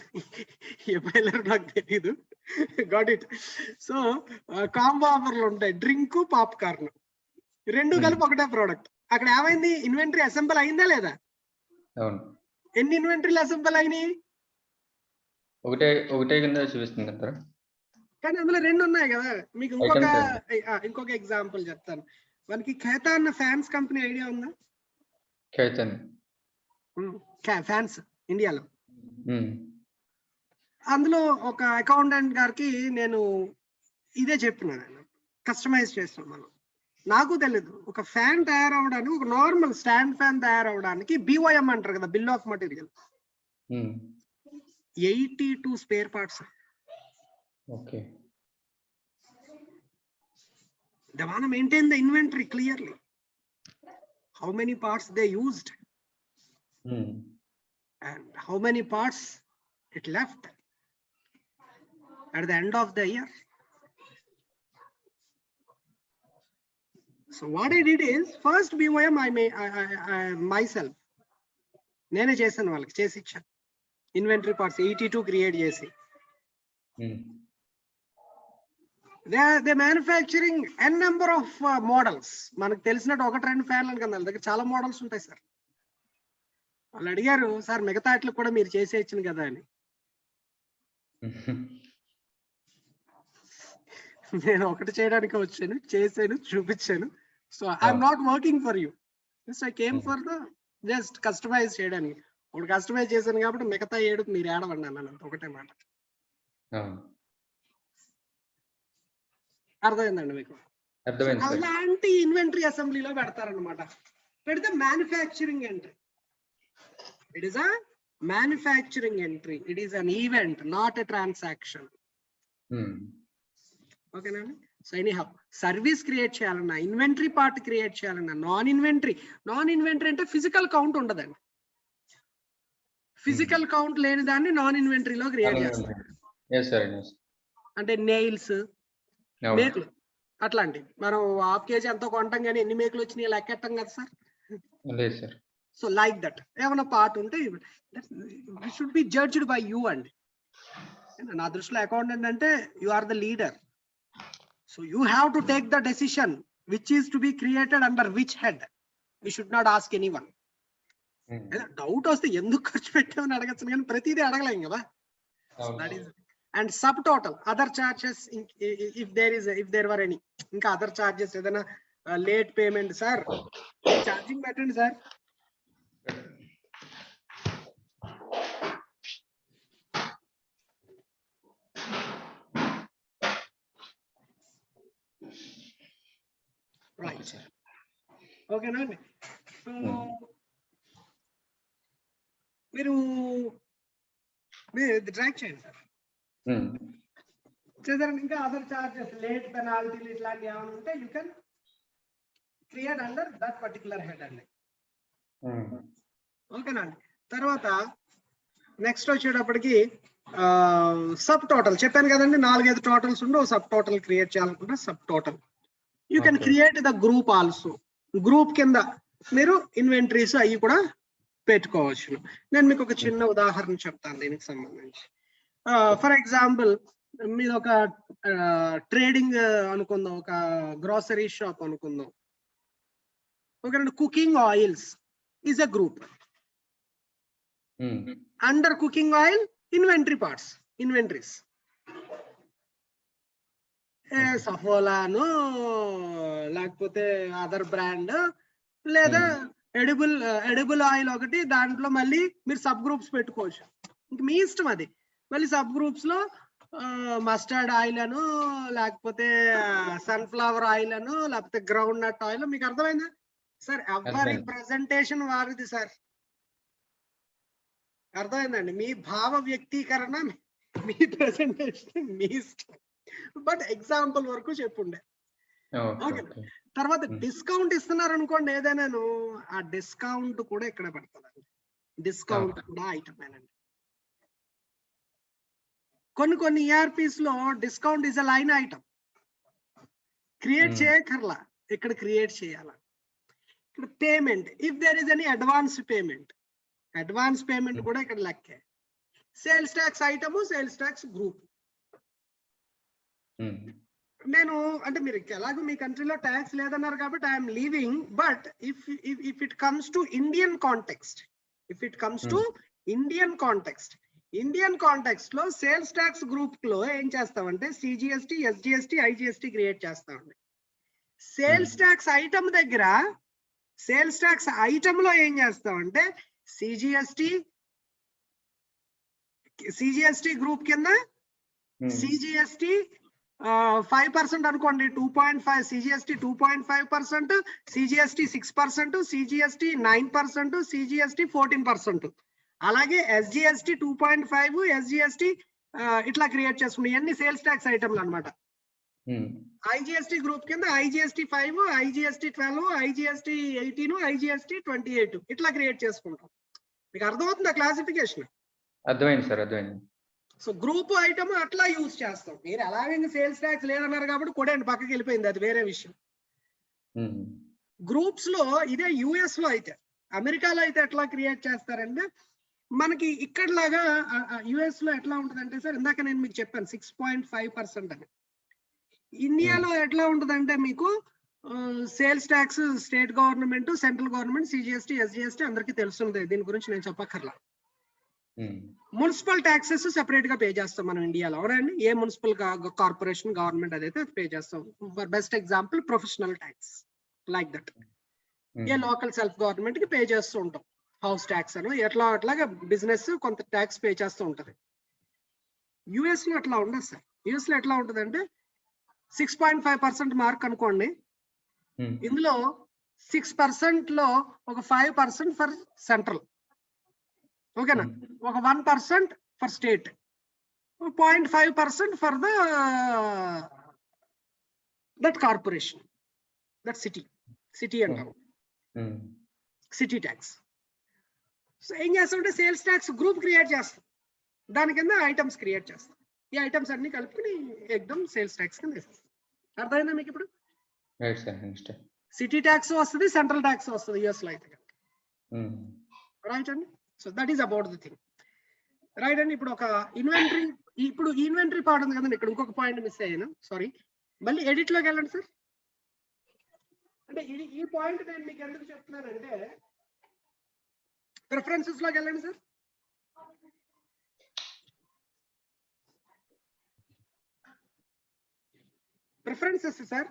వెళ్ళారో నాకు తెలీదు, గాట్ ఇట్. సో కాంబో ఆఫర్లు ఉంటాయి, డ్రింక్ పాప్కార్న్ రెండు కలిపి ఒకటే ప్రోడక్ట్. అక్కడ ఏమైంది, ఇన్వెంటరీ అసెంబుల్ అయిందా లేదా? ఎన్ని ఇన్వెంటరీలు అసెంబుల్ అయినాయి? ఒకటే కింద చూపిస్తుంది కదా, కానీ అందులో రెండు ఉన్నాయి కదా. మీకు ఇంకొక ఎగ్జాంపుల్ చెప్తాను. మనకి ఖైతాన్ ఫ్యాన్స్ కంపెనీ ఐడియా ఉందా? ఖైతాన్ ఫ్యాన్స్ ఇండియాలో. అందులో ఒక అకౌంటెంట్ గారికి నేను ఇదే చెప్పినాను, కస్టమైజ్ చేస్తాం మనం. నాకు తెలియదు, ఒక ఫ్యాన్ తయారవడానికి, ఒక నార్మల్ స్టాండ్ ఫ్యాన్ తయారవడానికి BOM అంటారు కదా, bill of material, 82 spare parts. Okay. They want to maintain the inventory clearly. How many parts they used, and how many parts it left at the end of the year. So what I did is, first BOM I myself nene chesanu, valaki chesi ichchanu. Inventory parts 82 create chesi. They manufacturing n number of models. మనకు తెలిసినట్టు ఒకటి రెండు ఫ్యాన్లు కదా, వాళ్ళ దగ్గర చాలా మోడల్స్ ఉంటాయి సార్. వాళ్ళు అడిగారు, సార్ మిగతా అట్లు కూడా మీరు చేసేయచ్చు కదా అని. నేను ఒకటి చేయడానికి వచ్చాను, చేసాను, చూపించాను. So I'm not working for you, just I came for the just customize చేయడానికి. ఇప్పుడు కస్టమైజ్ చేశాను కాబట్టి మిగతా 7 మీరు ఏడవండి అన్నాను, ఒకటే మాట. అర్థమైందండి మీకు? అలాంటి ఇన్వెంటరీ అసెంబ్లీలో పెడతారనమాట. పెడితే manufacturing entry. It is a manufacturing entry, it is an event, not a transaction. ఓకేనండి. సో ఎనీహౌ, సర్వీస్ క్రియేట్ చేయాలన్నా, ఇన్వెంటరీ పార్ట్ క్రియేట్ చేయాలన్నా, నాన్ ఇన్వెంటరీ అంటే ఫిజికల్ కౌంట్ ఉండదండి. ఫిజికల్ కౌంట్ లేని దాన్ని నాన్ ఇన్వెంటరీలో క్రియేట్ చేస్తారు. అంటే నెయిల్స్, మేకులు అట్లాంటివి. మనం ½ కేజీ ఎంతో కొంటాం, కానీ ఎన్ని మేకులు వచ్చినాయి లెక్కెట్టాం కదా సార్. సో లైక్ దట్ ఏమైనా పార్ట్ ఉంటే should be judged by you అండి. నా దృష్టిలో అకౌంటెంట్ అంటే you are the leader. So you have to take the decision which is to be created under which head. You should not ask anyone. Doubt వస్తే ఎందుకు ఖర్చు పెట్టామని అడగచ్చు, కానీ ప్రతిదీ అడగలేం కదా. That is. And subtotal, other charges, if there were any, inka other charges edana late payment sir, charging pattern sir. Right sir. Okay na. So మీరు ట్రాక్ చేయండి సార్. ఇంకా అదర్ చార్జెస్, లేట్ పెనాల్టీలు ఇట్లాంటివి ఏమైనా ఉంటే you can create under that particular head అండి. ఓకేనా అండి. తర్వాత నెక్స్ట్ వచ్చేటప్పటికి సబ్ టోటల్ చెప్పాను కదండి, 4-5 టోటల్స్ ఉండి ఒక సబ్ టోటల్ క్రియేట్ చేయాలనుకుంటే sub total you can create the group also. Group కింద మీరు ఇన్వెంటరీస్ అవి కూడా పెట్టుకోవచ్చు. నేను మీకు ఒక చిన్న ఉదాహరణ చెప్తాను దీనికి సంబంధించి. ఫర్ ఎగ్జాంపుల్, మీరు ఒక ట్రేడింగ్ అనుకుందాం, ఒక గ్రోసరీ షాప్ అనుకుందాం. Okay, cooking oils is a group. Under cooking oil inventory parts, inventories సఫోలాను, లేకపోతే అదర్ బ్రాండ్, లేదా ఎడిబుల్ ఆయిల్ ఒకటి. దాంట్లో మళ్ళీ మీరు సబ్ గ్రూప్స్ పెట్టుకోవచ్చు, ఇంక మీ ఇష్టం అది. మళ్ళీ సబ్ గ్రూప్స్ లో మస్టర్డ్ ఆయిల్ అను, లేకపోతే సన్ఫ్లవర్ ఆయిల్ అను, లేకపోతే గ్రౌండ్ నట్ ఆయిల్. మీకు అర్థమైందా సార్? ఎవరి ప్రెజెంటేషన్ వారిది సార్, అర్థమైందండి. మీ భావ వ్యక్తీకరణ, మీ ప్రెజెంటేషన్ మీ ఇష్టం. బట్ ఎగ్జాంపుల్ వరకు చెప్పుండే. ఓకే. తర్వాత డిస్కౌంట్ ఇస్తున్నారు అనుకోండి ఏదైనాను, ఆ డిస్కౌంట్ కూడా ఇక్కడ పెడతానండి. డిస్కౌంట్ కూడా ఐటమేనండి. కొన్ని ERPs లో discount is a line item. Create చేయకర్లా, ఇక్కడ క్రియేట్ చేయాల. ఇక్కడ payment, if there is any advance payment కూడా ఇక్కడ లెక్కే. Sales tax item, sales tax group. నేను అంటే మీరు ఎలాగో మీ కంట్రీలో ట్యాక్స్ లేదన్నారు కాబట్టి I'm leaving. But if it comes to Indian context లో సేల్స్ ట్యాక్స్ గ్రూప్ లో ఏం చేస్తామంటే CGST, SGST, IGST క్రియేట్ చేస్తామండి. సేల్స్ ట్యాక్స్ ఐటమ్ దగ్గర, సేల్స్ ట్యాక్స్ ఐటమ్ లో ఏం చేస్తామంటే CGST గ్రూప్ కింద CGST 5% అనుకోండి, 2.5 CGST 2.5%, CGST 6%, CGST 9%, CGST 14%. అలాగే SGST 2.5, SGST ఇట్లా క్రియేట్ చేసుకుని ఇవన్నీ సేల్స్ ట్యాక్స్ ఐటమ్లు అనమాట. IGST గ్రూప్ కింద IGST 5, IGST 12, IGST 18, IGST 28 ఇట్లా క్రియేట్ చేసుకుంటాం. మీకు అర్థమవుతుందా క్లాసిఫికేషన్? అర్థమైంది సార్, అర్థమైంది. సో గ్రూప్ ఐటమ్ అట్లా యూజ్ చేస్తాం. మీరు అలాగే సేల్స్ ట్యాక్స్ లేదన్నారు కాబట్టి కొడండి, పక్కకి వెళ్ళిపోయింది, అది వేరే విషయం. గ్రూప్స్ లో ఇదే US లో అయితే, అమెరికాలో అయితే ఎట్లా క్రియేట్ చేస్తారంటే, మనకి ఇక్కడ లాగా US లో ఎట్లా ఉంటుందంటే సార్, ఇందాక నేను మీకు చెప్పాను 6.5% అని. ఇండియాలో ఎట్లా ఉంటుందంటే మీకు sales tax state government, central government, CGST, SGST అందరికీ తెలుస్తుంది, దీని గురించి నేను చెప్పక్కర్లా. మున్సిపల్ ట్యాక్సెస్ సెపరేట్ గా పే చేస్తాం మనం ఇండియాలో, అవునండి. ఏ మున్సిపల్ కార్పొరేషన్ గవర్నమెంట్ అదైతే పే చేస్తాం. Best example professional tax, like that. A local self government కి పే చేస్తూ ఉంటాం, హౌస్ ట్యాక్స్ అని, అట్లాగా బిజినెస్ కొంత ట్యాక్స్ పే చేస్తూ ఉంటది. US లో అట్లా ఉండదు సార్. US లో ఎట్లా ఉంటుంది అంటే 6.5% మార్క్ అనుకోండి, ఇందులో 6% లో ఒక 5% ఫర్ సెంట్రల్, ఓకేనా, ఒక 1% for state, 0.5% for that corporation, that city అంటారు, సిటీ ట్యాక్స్. సో ఏం చేస్తామంటే సేల్స్ ట్యాక్స్ గ్రూప్ క్రియేట్ చేస్తాం, దాని కింద ఐటమ్స్ క్రియేట్ చేస్తాం. ఈ ఐటమ్స్ అన్ని కలుపుకుని ఎగ్దమ్ సేల్స్ ట్యాక్స్ కింద వేస్తాం. అర్థమైందా మీకు ఇప్పుడు? సిటీ ట్యాక్స్ వస్తుంది, సెంట్రల్ ట్యాక్స్ వస్తుంది US లో అయితే. రైట్ అండి. So that is about the thing, right అండి. ఇప్పుడు ఒక ఇన్వెంటరీ పార్ట్ ఉంది కదండి, ఇక్కడ ఇంకొక పాయింట్ మిస్ అయ్యాను, సారీ. మళ్ళీ ఎడిట్ లోకి వెళ్ళండి సార్. అంటే ఈ పాయింట్ నేను మీకు ఎందుకు చెప్తున్నానంటే, ప్రిఫరెన్సెస్ లోకి వెళ్ళండి సార్. ప్రిఫరెన్సెస్ సార్,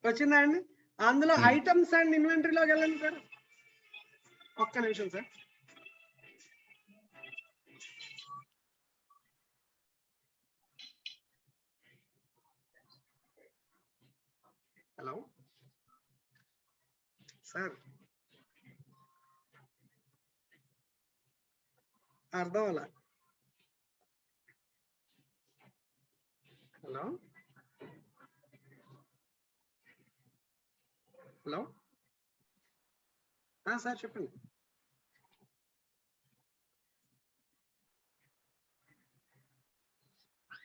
వచ్చిందా అండి? అందులో ఐటమ్స్ అండ్ ఇన్వెంటరీలోకి వెళ్ళండి సార్. ఒక్క నిమిషం సార్. హలో సార్, అర్థం అలా. హలో సార్ చెప్పండి.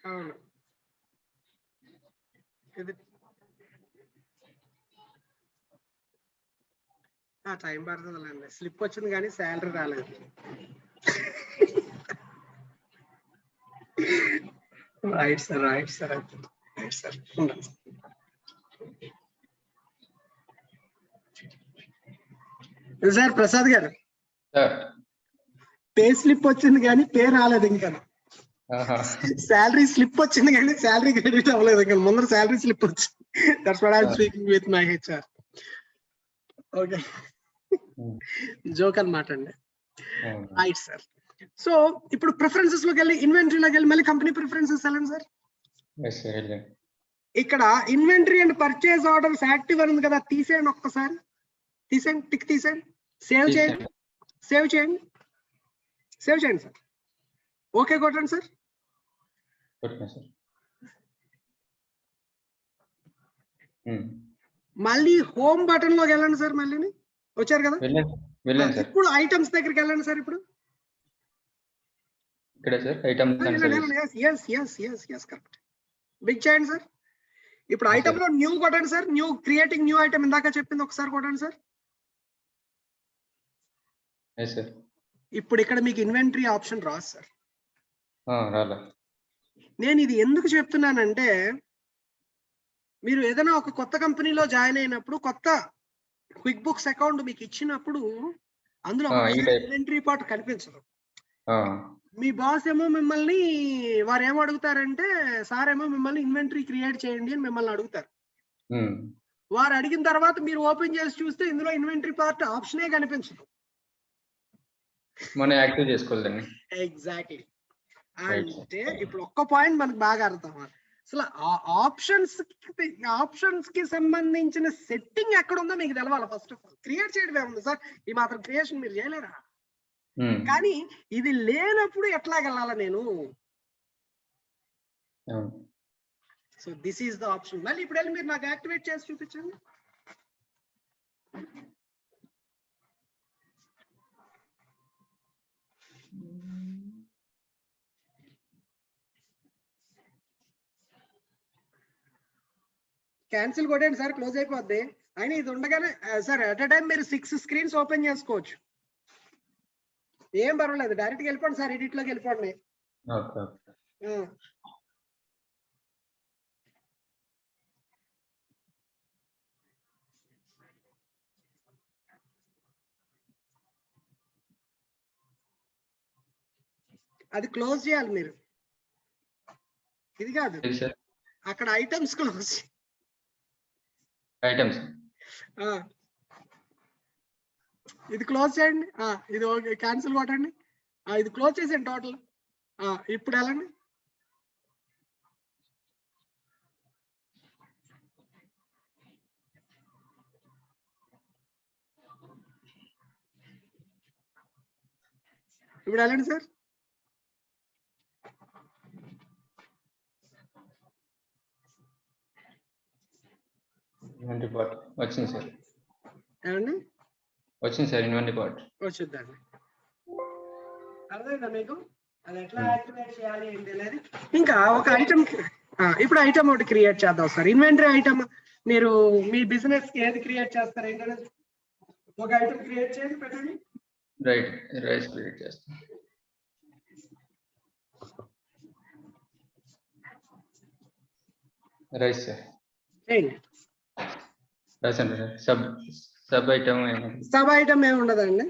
అవును, ఇది టైం పడుతుందిలేండి. స్లిప్ వచ్చింది కానీ శాలరీ రాలేదు. Right sir, right sir, right sir. Sir Prasad గారు, పే స్లిప్ వచ్చింది కానీ పే రాలేదు ఇంకా. శాలరీ స్లిప్ వచ్చింది కానీ శాలరీ క్రెడిట్ అవ్వలేదు ఇంకా. ముందర శాలరీ స్లిప్ వచ్చింది. That's what I am speaking with my HR. Okay, joke అన్నమాట అండి. Right sir. సో ఇప్పుడు ప్రిఫరెన్సెస్ లోకి వెళ్ళి, ఇన్వెంటరీలోకి వెళ్ళి మళ్ళీ కంపెనీ ప్రిఫరెన్సెస్ వెళ్ళండి సార్. ఇక్కడ inventory and purchase orders active అని ఉంది కదా, తీసేయండి ఒక్కసారి, తీసేయండి, టిక్ తీసేయండి, సేవ్ చేయండి, సేవ్ చేయండి, సేవ్ చేయండి సార్. ఓకే కొట్టండి సార్. మళ్ళీ హోమ్ బటన్ లోకి వెళ్ళండి సార్. మళ్ళీ వచ్చారు కదా, ఇప్పుడు ఐటమ్స్ దగ్గరికి వెళ్ళండి సార్. ఇప్పుడు కరెక్ట్, బిగ్ చేయండి సార్. ఇప్పుడు ఐటమ్ లో న్యూ కొట్టండి sir. New, creating new item ఇందాక చెప్పింది ఒకసారి కొట్టండి సార్. ఇప్పుడు ఇక్కడ మీకు ఇన్వెంటరీ ఆప్షన్ రాదు సార్. నేను ఇది ఎందుకు చెప్తున్నానంటే, మీరు ఏదైనా ఒక కొత్త కంపెనీలో జాయిన్ అయినప్పుడు, కొత్త క్విక్ బుక్స్ అకౌంట్ మీకు ఇచ్చినప్పుడు అందులో ఇన్వెంటరీ పార్ట్ కనిపించదు. మీ బాస్ ఏమో మిమ్మల్ని, వారు ఏమో అడుగుతారంటే, సార్ ఏమో మిమ్మల్ని ఇన్వెంటరీ క్రియేట్ చేయండి అని మిమ్మల్ని అడుగుతారు. వారు అడిగిన తర్వాత మీరు ఓపెన్ చేసి చూస్తే ఇందులో ఇన్వెంటరీ పార్ట్ ఆప్షనే కనిపించదు. మనం యాక్టివ్ చేసుకోవాలండి. ఎగ్జాక్ట్లీ. అంటే ఇప్పుడు ఒక్క పాయింట్ మనకు బాగా అర్థం, అసలు ఆప్షన్స్ కి సంబంధించిన సెట్టింగ్ ఎక్కడ ఉందో మీకు తెలవాలి. ఫస్ట్ ఆఫ్ ఆల్ క్రియేట్ చేయడం ఏముంది సార్, ఈ మాత్రం క్రియేషన్ మీరు చేయలేరా? కానీ ఇది లేనప్పుడు ఎట్లాగెళ్ళాలా నేను? So this is the option. మళ్ళీ ఇప్పుడు వెళ్ళి మీరు నాకు యాక్టివేట్ చేసి చూపించండి. క్యాన్సిల్ కొట్టండి సార్, క్లోజ్ అయిపోద్ది. అయినా ఇది ఉండగానే సార్ అట్ ఎ టైం మీరు 6 స్క్రీన్స్ ఓపెన్ చేసుకోవచ్చు, ఏం పర్వాలేదు. డైరెక్ట్ గా వెళ్ళిపోండి సార్, ఎడిట్ లోకి వెళ్ళిపోండి. అది క్లోజ్ చేయాలి మీరు, ఇది కాదు, అక్కడ ఐటమ్స్ క్లోజ్. ఐటమ్స్ ఇది క్లోజ్ చేయండి. ఇది ఓకే, క్యాన్సిల్ కొట్టండి. ఇది క్లోజ్ చేసేయండి టోటల్. ఇప్పుడు వెళ్ళండి. ఇప్పుడు వెళ్ళండి సార్. వచ్చింది సార్. ఏమండి వచ్చింది సార్, ఇన్వెంటరీ పార్ట్ వచ్చిందండి. అర్థమైందా మీకు అది ఎట్లా యాక్టివేట్ చేయాలి ఏంటి అనేది? ఇంకా ఒక ఐటమ్, ఇప్పుడు ఐటమ్ ఒకటి క్రియేట్ చేద్దాం సార్. ఇన్వెంటరీ ఐటమ్ మీరు మీ బిజినెస్ కి ఏది క్రియేట్ చేస్తారు ఏంటనేది ఒక ఐటమ్ క్రియేట్ చేయండి, పెట్టండి. రైట్, రైస్ క్రియేట్ చేస్తాం. రైస్ సార్, రైస్ అంటే సబ్ ఐటమ్ ఏమి ఉండదండి.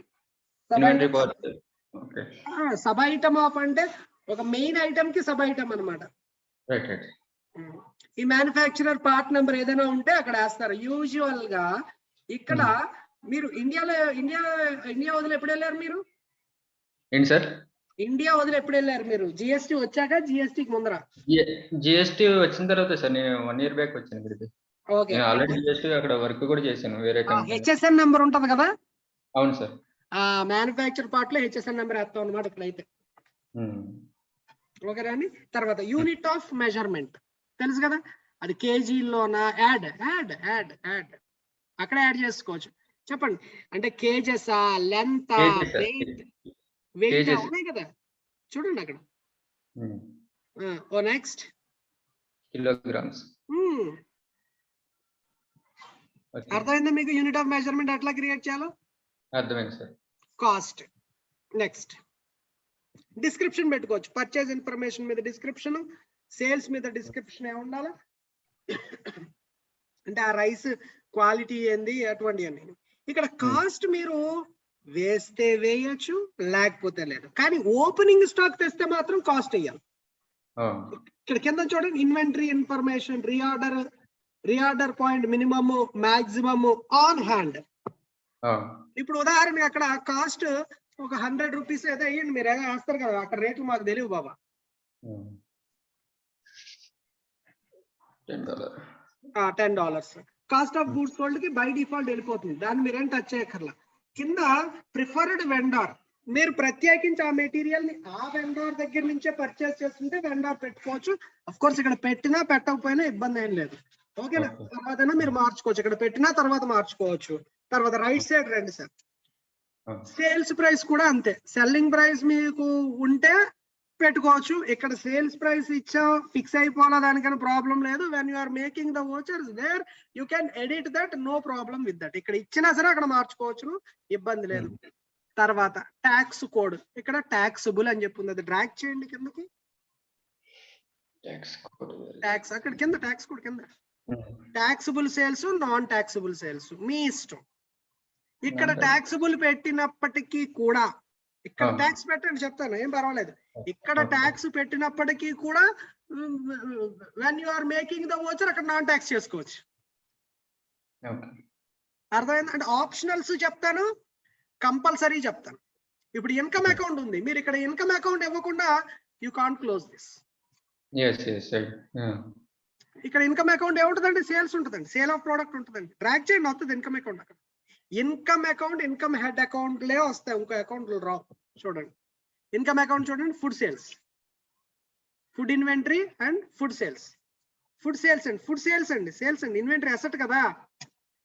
సబ్ ఐటమ్ ఆఫ్ అంటే ఒక మెయిన్ ఐటమ్ కి సబ్ ఐటమ్ అనమాట. ఈ మ్యానుఫ్యాక్చరర్ పార్ట్ నెంబర్ ఏదైనా ఉంటే అక్కడ వేస్తారు. యూజువల్ గా ఇక్కడ మీరు ఇండియా వదిలి ఎప్పుడు వెళ్ళారు మీరు? ఏంటి సార్? ఇండియా వదిలి ఎప్పుడు వెళ్ళారు మీరు? జిఎస్టీ వచ్చాక, జిఎస్టీకి ముందర? జిఎస్టీ వచ్చిన తర్వాత సార్, నేను 1 year బ్యాక్ వచ్చాను ఇక్కడికి. ఓకే, ఆల్రెడీ జిఎస్టీ అక్కడ వర్క్ కూడా చేశాను వేరే. హెచ్ఎస్ఎన్ నెంబర్ ఉంటది కదా? అవును సార్. మ్యానుఫ్యాక్చర్ పార్ట్ లో హెచ్ఎస్ఎన్ నెంబర్ వేస్తాం అనమాట ఇక్కడైతే. ఓకేనా అండి? తర్వాత యూనిట్ ఆఫ్ మెజర్మెంట్ తెలుసు కదా, అది కేజీలోనా? యాడ్ యాడ్ యాడ్ యాడ్ అక్కడ యాడ్ చేసుకోవచ్చు. చెప్పండి, అంటే కేజెసా, లెంత్, వెయిట్ ఉన్నాయి కదా, చూడండి అక్కడ. Next kilograms. అర్థమైందా మీకు యూనిట్ ఆఫ్ మెజర్మెంట్ ఎట్లా క్రియేట్ చేయాలో? అర్థమైంది సార్. కాస్ట్. నెక్స్ట్ డిస్క్రిప్షన్ పెట్టుకోవచ్చు. పర్చేజ్ ఇన్ఫర్మేషన్ మీద డిస్క్రిప్షన్, సేల్స్ మీద డిస్క్రిప్షన్ ఏమి ఉండాలి అంటే ఆ రైస్ క్వాలిటీ ఏంది అటువంటివన్నీ. ఇక్కడ కాస్ట్ మీరు వేస్తే వేయచ్చు, లేకపోతే లేదు. కానీ ఓపెనింగ్ స్టాక్ తెస్తే మాత్రం కాస్ట్ వేయాలి. ఇక్కడ కింద చూడండి, inventory information, reorder point, minimum, maximum, on hand. ఇప్పుడు ఉదాహరణకి అక్కడ కాస్ట్ ఒక 100 రూపీస్ అయితే అయ్యండి, మీరు ఏదో వేస్తారు కదా, అక్కడ రేట్లు మాకు తెలియదు బాబా. $10. $10. కాస్ట్ ఆఫ్ గూడ్స్ సోల్డ్ కి బై డిఫాల్ట్ వెళ్ళిపోతుంది, దాన్ని మీరేం టచ్ చేయక్కర్లా. కింద ప్రిఫర్డ్ వెండార్, మీరు ప్రత్యేకించి ఆ మెటీరియల్ ని ఆ వెండార్ దగ్గర నుంచే పర్చేస్ చేస్తుంటే వెండార్ పెట్టుకోవచ్చు. అఫ్ కోర్స్ ఇక్కడ పెట్టినా పెట్టకపోయినా ఇబ్బంది ఏం లేదు, ఓకేనా. తర్వాత మీరు మార్చుకోవచ్చు, ఇక్కడ పెట్టినా తర్వాత మార్చుకోవచ్చు. తర్వాత రైట్ సైడ్ రండి సార్, సేల్స్ ప్రైస్ కూడా అంతే. సెల్లింగ్ ప్రైస్ మీకు ఉంటే పెట్టుకోవచ్చు, ఇక్కడ సేల్స్ ప్రైస్ ఇచ్చా ఫిక్స్ అయిపోవాలా దానికైనా ప్రాబ్లం లేదు. When you are making the vouchers there you can edit that, no problem with that. ఇక్కడ ఇచ్చినా సరే అక్కడ మార్చుకోవచ్చు, ఇబ్బంది లేదు. తర్వాత ట్యాక్స్ కోడ్, ఇక్కడ ట్యాక్సబుల్ అని చెప్పింది, అది డ్రాగ్ చేయండి కిందకి. ట్యాక్స్ అక్కడ కింద, ట్యాక్స్ కోడ్ కింద taxable sales, non taxable sales మీ ఇష్టం. ఇక్కడ ట్యాక్సబుల్ పెట్టినప్పటికీ కూడా, ఇక్కడ ట్యాక్స్ పెట్టండి చెప్తాను, ఏం పర్వాలేదు. ఇక్కడ ట్యాక్స్ పెట్టినప్పటికీ కూడా when you are making the voucher అక్కడ నాన్ ట్యాక్స్ చేసుకోవచ్చు. అర్థమైంది అంటే ఆప్షనల్స్ చెప్తాను, కంపల్సరీ చెప్తాను. ఇప్పుడు ఇన్కమ్ అకౌంట్ ఉంది, మీరు ఇక్కడ ఇన్కమ్ అకౌంట్ ఇవ్వకుండా యూ కాంట్ క్లోజ్ దిస్. ఇక్కడ ఇన్కమ్ అకౌంట్ ఏముంటుందండి, సేల్స్ ఉంటుందండి, సేల్ ఆఫ్ ప్రోడక్ట్ ఉంటుందండి. డ్రాగ్ చేయండి వస్తుంది ఇన్కమ్ అకౌంట్. అక్కడ ఇన్కమ్ అకౌంట్, ఇన్కమ్ హెడ్ అకౌంట్లే వస్తాయి, ఇంకో అకౌంట్లు రావు. చూడండి ఇన్కమ్ అకౌంట్ చూడండి, food sales, food inventory and food sales. Food sales అండి, ఫుడ్ సేల్స్ అండి, సేల్స్ అండి. ఇన్వెంటరీ అసెట్ కదా,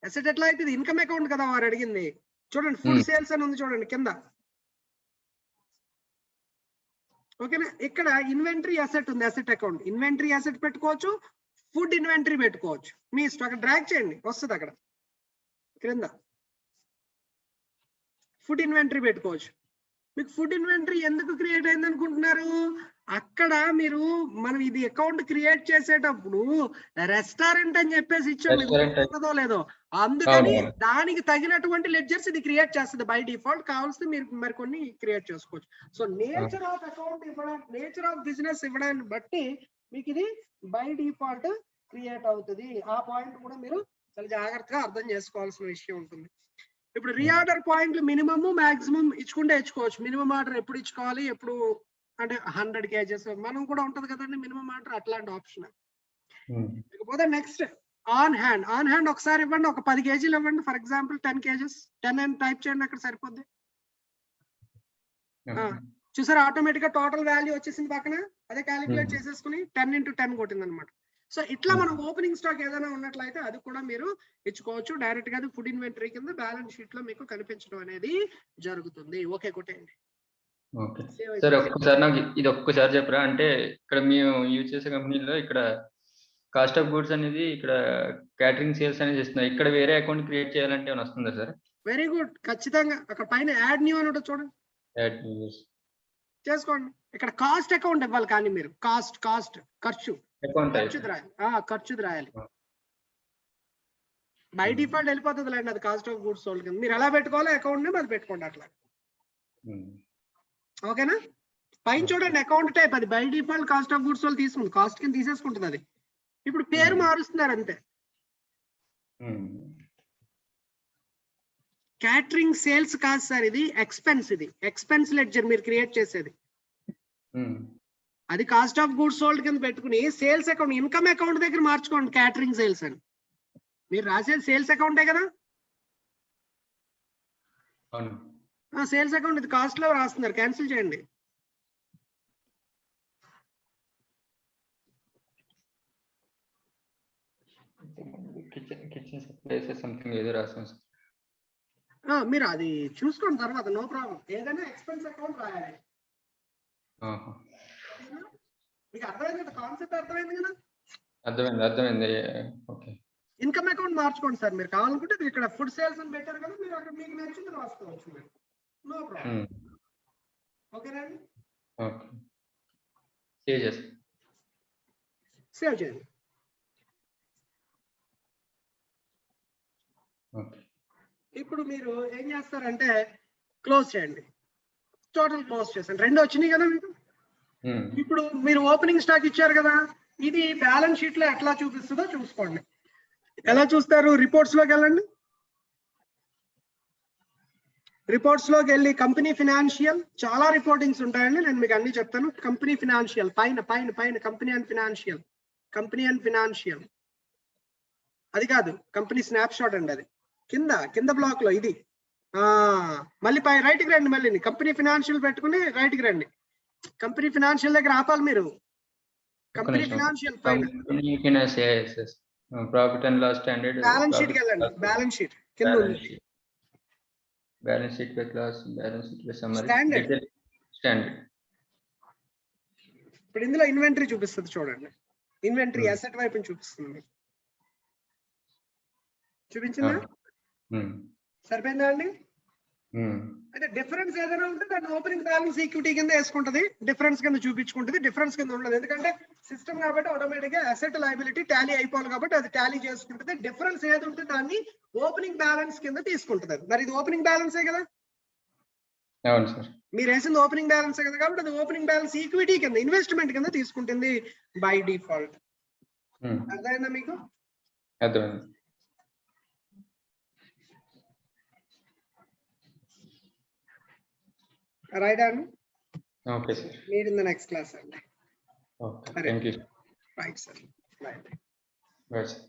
అసెట్ ఎట్లా అయితే ఇది ఇన్కమ్ అకౌంట్ కదా వారు అడిగింది. చూడండి ఫుడ్ సేల్స్ అని ఉంది చూడండి కింద, ఓకేనా. ఇక్కడ ఇన్వెంటరీ అసెట్ ఉంది, అసెట్ అకౌంట్. ఇన్వెంటరీ అసెట్ పెట్టుకోవచ్చు, ఫుడ్ ఇన్వెంటరీ పెట్టుకోవచ్చు, మీ ఇష్టం. అక్కడ డ్రాగ్ చేయండి వస్తుంది, అక్కడ క్రింద ఫుడ్ ఇన్వెంటరీ పెట్టుకోవచ్చు. మీకు ఫుడ్ ఇన్వెంటరీ ఎందుకు క్రియేట్ అయింది అనుకుంటున్నారు, అక్కడ మీరు మనం ఇది అకౌంట్ క్రియేట్ చేసేటప్పుడు రెస్టారెంట్ అని చెప్పేసి ఇచ్చాం లేదో, అందుకని దానికి తగినటువంటి లెడ్జర్స్ ఇది క్రియేట్ చేస్తుంది బై డిఫాల్ట్. కావాల్సి మీరు మరికొన్ని క్రియేట్ చేసుకోవచ్చు. సో నేచర్ ఆఫ్ అకౌంట్ ఇవ్వడం, నేచర్ ఆఫ్ బిజినెస్ ఇవ్వడాన్ని బట్టి మీకు ఇది బై డిఫాల్ట్ క్రియేట్ అవుతుంది. ఆ పాయింట్ కూడా మీరు చాలా జాగ్రత్తగా అర్థం చేసుకోవాల్సిన విషయం ఉంటుంది. ఇప్పుడు రీఆర్డర్ పాయింట్లు మినిమమ్ మాక్సిమం ఇచ్చుకుంటే ఇచ్చుకోవచ్చు. మినిమం ఆర్డర్ ఎప్పుడు ఇచ్చుకోవాలి, ఎప్పుడు అంటే 100 kgs మనం కూడా ఉంటది కదండి మినిమం ఆర్డర్, అట్లాంటి ఆప్షన్. ఇకపోతే next on hand. On hand ఒకసారి ఇవ్వండి, ఒక 10 kgs ఇవ్వండి. ఫర్ ఎగ్జాంపుల్ 10 kgs, 10 అని టైప్ చేయండి, అక్కడ సరిపోద్ది. చూసారా ఆటోమేటిక్ గా టోటల్ వాల్యూ వచ్చేసింది పక్కన, అదే క్యాలిక్యులేట్ చేసేసుకుని 10 into 10 కొట్టింది అనమాట. సో ఇట్లా మనం ఓపెనింగ్ స్టాక్ ఏదైనా ఉన్నట్లయితే అది కూడా మీరు ఇచ్చుకోవచ్చు. డైరెక్ట్ గా ఫుడ్ ఇన్వెంటరీ కింద బ్యాలెన్స్ షీట్ లో మీకు కనిపించడం అనేది జరుగుతుంది. ఓకే కొట్టేయండి. ఓకే సార్, ఒక్కసారి నాకు ఇది ఒక్కసారి చెప్పరా, అంటే ఇక్కడ మేము యూజ్ చేసే కంపెనీలో ఇక్కడ కాస్ట్ ఆఫ్ గూడ్స్ అనేది ఇక్కడ క్యాటరింగ్ సేల్స్ అనేది చేస్తున్నారు. ఇక్కడ వేరే అకౌంట్ క్రియేట్ చేయాలంటే ఏమైనా వస్తుందా సార్? వెరీ గుడ్, ఖచ్చితంగా అక్కడ పైన యాడ్ న్యూ అని ఉంటుంది చూడండి, యాడ్ న్యూ చేసుకోండి. ఇక్కడ కాస్ట్ అకౌంట్ ఇవ్వాలి, కానీ మీరు కాస్ట్ ఖర్చు ఖర్చుది రాయాలి. బై డిఫాల్ట్ వెళ్ళిపోతుంది లేండి అది కాస్ట్ ఆఫ్ గూడ్స్ సోల్డ్ కింద. మీరు ఎలా పెట్టుకోవాలో అకౌంట్ నేమ్ అది పెట్టుకోండి అట్లా, ఓకేనా. పైన చూడండి అకౌంట్ టైప్, అది by default cost of goods sold తీసుకుంది, కాస్ట్ కింద తీసేసుకుంటుంది. అది ఇప్పుడు పేరు మారుస్తున్నారు అంతే. క్యాటరింగ్ సేల్స్ కాదు సార్, ఇది ఎక్స్పెన్స్. ఇది ఎక్స్పెన్స్ లెడ్జర్ మీరు క్రియేట్ చేసేది, అది కాస్ట్ ఆఫ్ గూడ్స్ సోల్డ్ కింద పెట్టుకుని సేల్స్ అకౌంట్, ఇన్కమ్ అకౌంట్ దగ్గర మార్చుకోండి క్యాటరింగ్ సేల్స్ అని. మీరు రాసేది సేల్స్ అకౌంటే కదా, సేల్స్ అకౌంట్ ఇది కాస్ట్ లో రాస్తున్నారు, క్యాన్సిల్ చేయండి. మీరు అది చూసుకోండి తర్వాత, నో ప్రాబ్లం. ఏదైనా ఎక్స్పెన్స్ అకౌంట్ రాయాలి. మీకు అర్థమైంది కదా, కాన్సెప్ట్ అర్థమైంది కదా? అర్థమైంది. ఇన్కమ్ అకౌంట్ మార్చుకోండి సార్, మీరు కావాలనుకుంటే. ఇక్కడ ఫుడ్ సేల్స్ అని పెట్టారు కదా, మీరు అక్కడ మీకు నచ్చింది రాసుకోవచ్చు, మీరు నో ప్రాబ్లం. ఓకేనండి, సేవ్ చేయండి. ఇప్పుడు మీరు ఏం చేస్తారంటే క్లోజ్ చేయండి, టోటల్ క్లోజ్ చేయండి. 2 వచ్చినాయి కదా మీకు. ఇప్పుడు మీరు ఓపెనింగ్ స్టాక్ ఇచ్చారు కదా, ఇది బ్యాలెన్స్ షీట్ లో ఎట్లా చూపిస్తుందో చూసుకోండి. ఎలా చూస్తారు, రిపోర్ట్స్ లోకి వెళ్ళండి. రిపోర్ట్స్ లోకి వెళ్ళి కంపెనీ ఫినాన్షియల్, చాలా రిపోర్టింగ్స్ ఉంటాయండి, నేను మీకు అన్ని చెప్తాను. కంపెనీ ఫినాన్షియల్ పైన company and financial, company and financial, అది కాదు, కంపెనీ స్నాప్ షాట్ అండి, అది కింద బ్లాక్ లో ఇది. మళ్ళీ పై రైట్ కి రండి, మళ్ళీ కంపెనీ ఫినాన్షియల్ పెట్టుకుని రైట్ కి రండి. కంపెనీ ఫినాన్షియల్ దగ్గర ఆపాలి మీరు. కంపెనీ ఫినాన్షియల్ పైన profit and loss standard balance sheet కి వెళ్ళండి. బ్యాలెన్స్ షీట్ కింద ఉంది. Balance sheet with loss, balance sheet with summary, standard. ఇప్పుడు ఇందులో ఇన్వెంటరీ చూపిస్తుంది చూడండి. ఇన్వెంటరీ అసెట్ వైపు చూపిస్తుంది. చూపించిందా? సరిపోయిందా అండి? అయితే డిఫరెన్స్ ఏదైనా ఉంటే దాన్ని ఓపెనింగ్ బ్యాలెన్స్ ఈక్విటీ కింద వేసుకుంటది, డిఫరెన్స్ కింద చూపించుకుంటది. డిఫరెన్స్ కింద ఉండదు, ఎందుకంటే సిస్టమ్ కాబట్టి ఆటోమేటిక్ గా అసెట్ లయబిలిటీ టాలీ అయిపోవాలి కాబట్టి అది టాలీ చేసుకుంటది. డిఫరెన్స్ ఏది ఉంటే దాన్ని ఓపెనింగ్ బ్యాలెన్స్ కింద తీసుకుంటది. మరి ఇది ఓపెనింగ్ బ్యాలెన్సే కదా, అవును సార్. మీరు వేసింది ఓపెనింగ్ బ్యాలెన్సే కదా, కాబట్టి అది ఓపెనింగ్ బ్యాలెన్స్ ఈక్విటీ కింద, ఇన్వెస్ట్మెంట్ కింద తీసుకుంటుంది బై డిఫాల్ట్. అర్థమైందా మీకు? అర్థమైంది. Right, Anu? Okay, sir. Meet in the next class. Okay, thank you. Right, sir. Bye. Bye, sir.